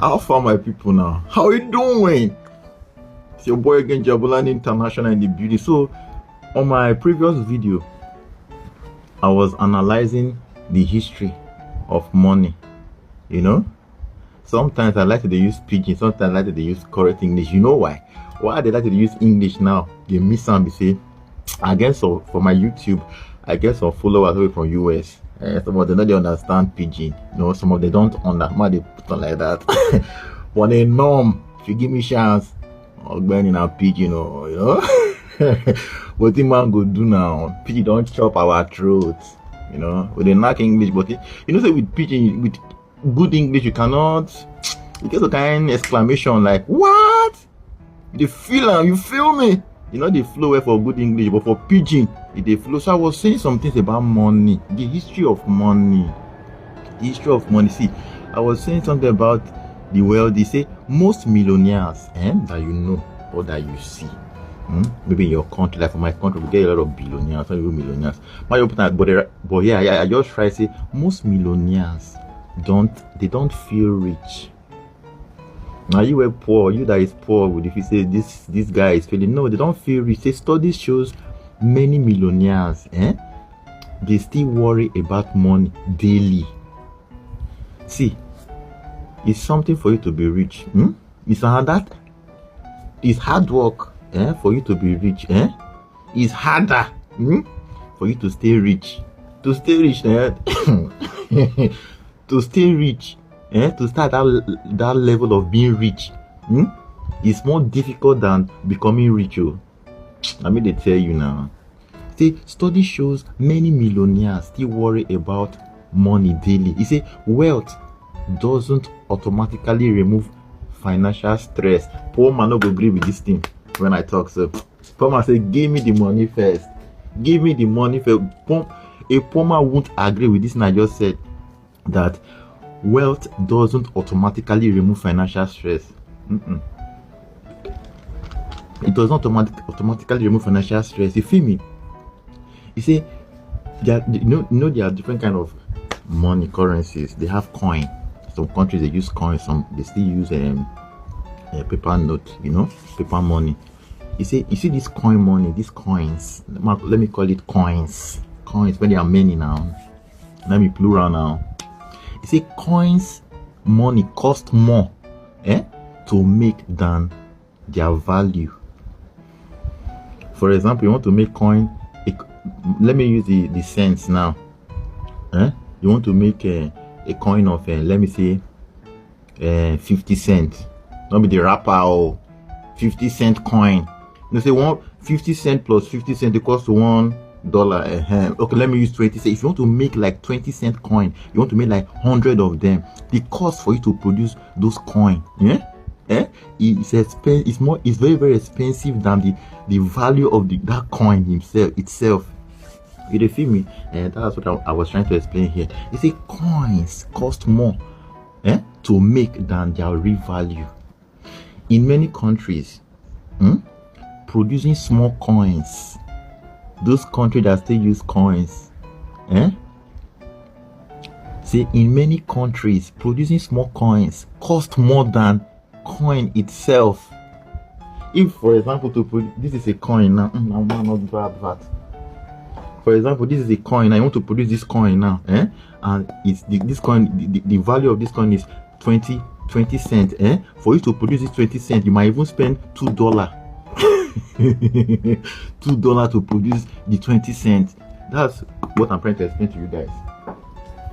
How far, my people now? How you doing? It's your boy again, Jabulani International in the beauty. So, on my previous video, I was analyzing the history of money. You know, sometimes I like to use pidgin, sometimes I like to use correct English. You know why? Why they like to use English now? They miss some. They say, I guess so for my YouTube, I get some followers away from US. Some of them don't understand pidgin. You know, some of them don't understand why they put on like that. But they know, if you give me chance, I'll go in a pidgin, you know. What the man go do now? Pidgin don't chop our throats. You know, with the knack English, but you know, say with pidgin, with good English, you cannot. You get a kind of exclamation like, "What?" They feel you feel me? You know, they flow well for good English, but for pidgin, they flow. So I was saying some things about money, the history of money, the history of money. See, I was saying something about the wealthy. Say most millionaires, that you know or that you see. Maybe in your country, like for my country, we get a lot of billionaires, some people millionaires. But yeah, I just try to say most millionaires don't feel rich. Now you were poor, you that is poor, if you say this guy is feeling, no, they don't feel rich. Say studies shows many millionaires, they still worry about money daily. See, it's something for you to be rich. It's that. It's hard work, for you to be rich. It's harder, for you to stay rich. To stay rich, to stay rich. To start that level of being rich, it's more difficult than becoming rich. I mean, they tell you now. See, study shows many millionaires still worry about money daily. You say wealth doesn't automatically remove financial stress. Poor man no go agree with this thing when I talk. So poor man say, give me the money first. Give me the money first. A poor man won't agree with this, and I just said that wealth doesn't automatically remove financial stress. It does not automatically remove financial stress. You feel me? You see, there are different kind of money currencies. They have coin. Some countries they use coin. Some they still use a paper note. You know, paper money. You see this coin money. These coins. Let me call it coins. Coins when there are many now. Let me plural now. You see, coins money cost more to make than their value. For example, you want to make coin, let me use the cents now. You want to make a coin of let me say 50 cents. Not be the wrapper or 50-cent coin. You say 50 cents plus 50 cents equals to $1. Okay, let me use 20 cents. If you want to make like 20-cent coin, you want to make like 100 of them. The cost for you to produce those coins, it's very, very expensive than the value of that coin itself. You feel me? And that's what I was trying to explain here. You see, coins cost more to make than their real value. In many countries, producing small coins, those countries that still use coins, see, in many countries, producing small coins cost more than coin itself. If, for example, this is a coin now, I'm not bad that. For example, this is a coin. I want to produce this coin now, and it's this coin. The value of this coin is 20 cents. For you to produce this 20 cents, you might even spend $2. $2 to produce the 20 cents. That's what I'm trying to explain to you guys.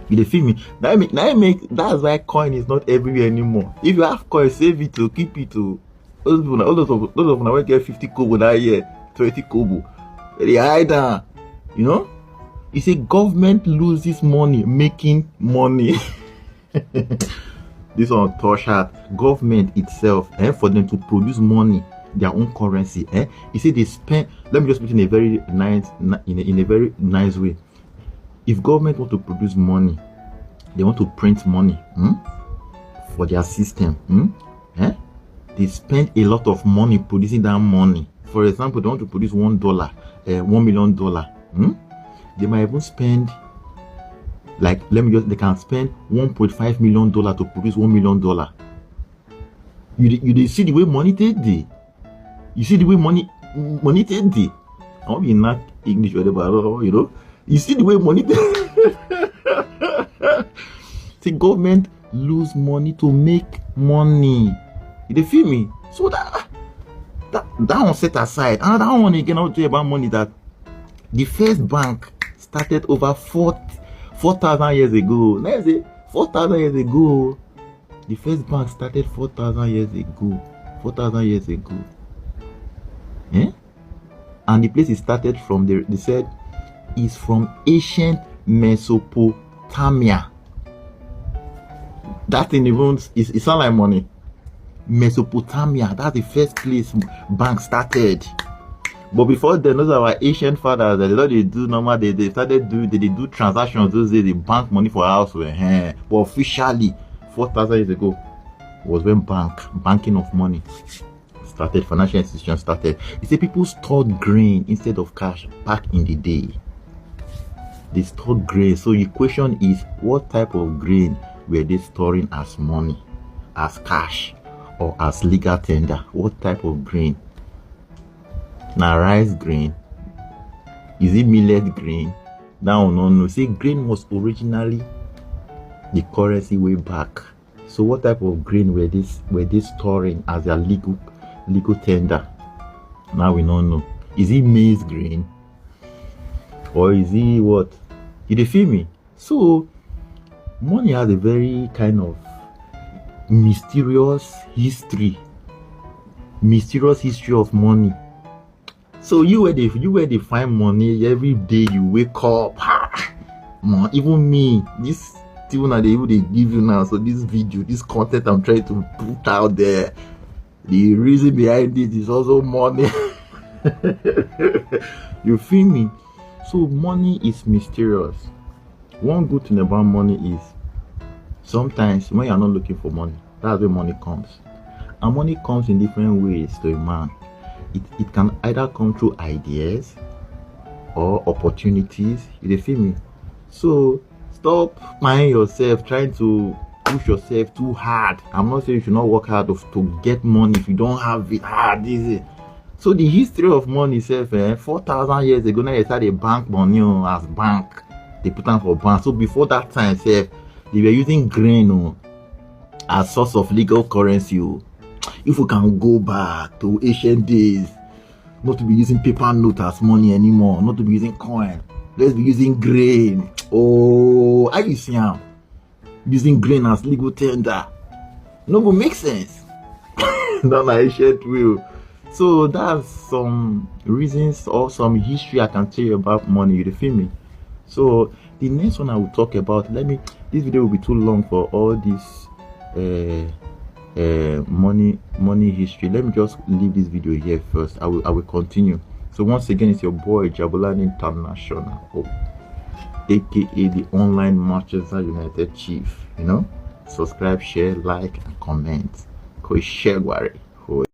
You feel me? That's why coin is not everywhere anymore. If you have coin, save it to keep it to. Those of them will get 50 kobo that year, 20 kobo. They hide down. You know? You say government loses money making money. This one touch heart. Government itself, for them to produce money, their own currency, you see they spend. Let me just put it in a very nice way. If government want to produce money, they want to print money for their system. They spend a lot of money producing that money. For example, they want to produce $1, $1 million. They might even spend they can spend $1.5 million to produce $1 million. You dey see the way money take dey. You see the way money take dey. I won't be not English or whatever, you know. You see the way money see, government lose money to make money. You dey feel me? So that one set aside. Another one again, I'll tell you about money, that the first bank started over 4,000 years ago. Let's say 4,000 years ago. The first bank started 4,000 years ago. 4,000 years ago. Eh? And the place it started from, they said, is from ancient Mesopotamia. That thing even, it sounds like money. Mesopotamia, that's the first place bank started. But before then, those are our ancient fathers. They do normal. They do transactions those days. They bank money for house. But officially, 4,000 years ago was when banking of money started. Financial institutions started. You see, people stored grain instead of cash back in the day. They stored grain. So the question is, what type of grain were they storing as money, as cash, or as legal tender? What type of grain? Now rice grain? Is it millet grain? That one no. See, grain was originally the currency way back. So what type of grain were they storing as their legal tender? Now we don't know. Is it maize grain? Or is it what? You feel me? So money has a very kind of mysterious history of money. So you where they find money every day. You wake up, man. Even me, this even they give you now. So this video, this content I'm trying to put out there, the reason behind it is also money. You feel me? So money is mysterious. One good thing about money is, sometimes when you're not looking for money, that's where money comes. And money comes in different ways to a man. It can either come through ideas or opportunities. You feel me? So stop minding yourself, trying to push yourself too hard. I'm not saying you should not work hard to get money if you don't have it. This is. So the history of money itself, 4,000 years ago, now they started bank money as bank. They put on for bank. So before that time, they were using grain as source of legal currency. If we can go back to ancient days, not to be using paper note as money anymore, not to be using coin, let's be using grain. Oh, I see how using grain as legal tender. No, but make sense. Not like ancient will. So that's some reasons or some history I can tell you about money. You feel me? So the next one I will talk about. This video will be too long for all this money history. Let me just leave this video here first. I will continue. So once again, it's your boy Jabulani International, aka the online Manchester United chief. Subscribe, share, like, and comment. Ko share.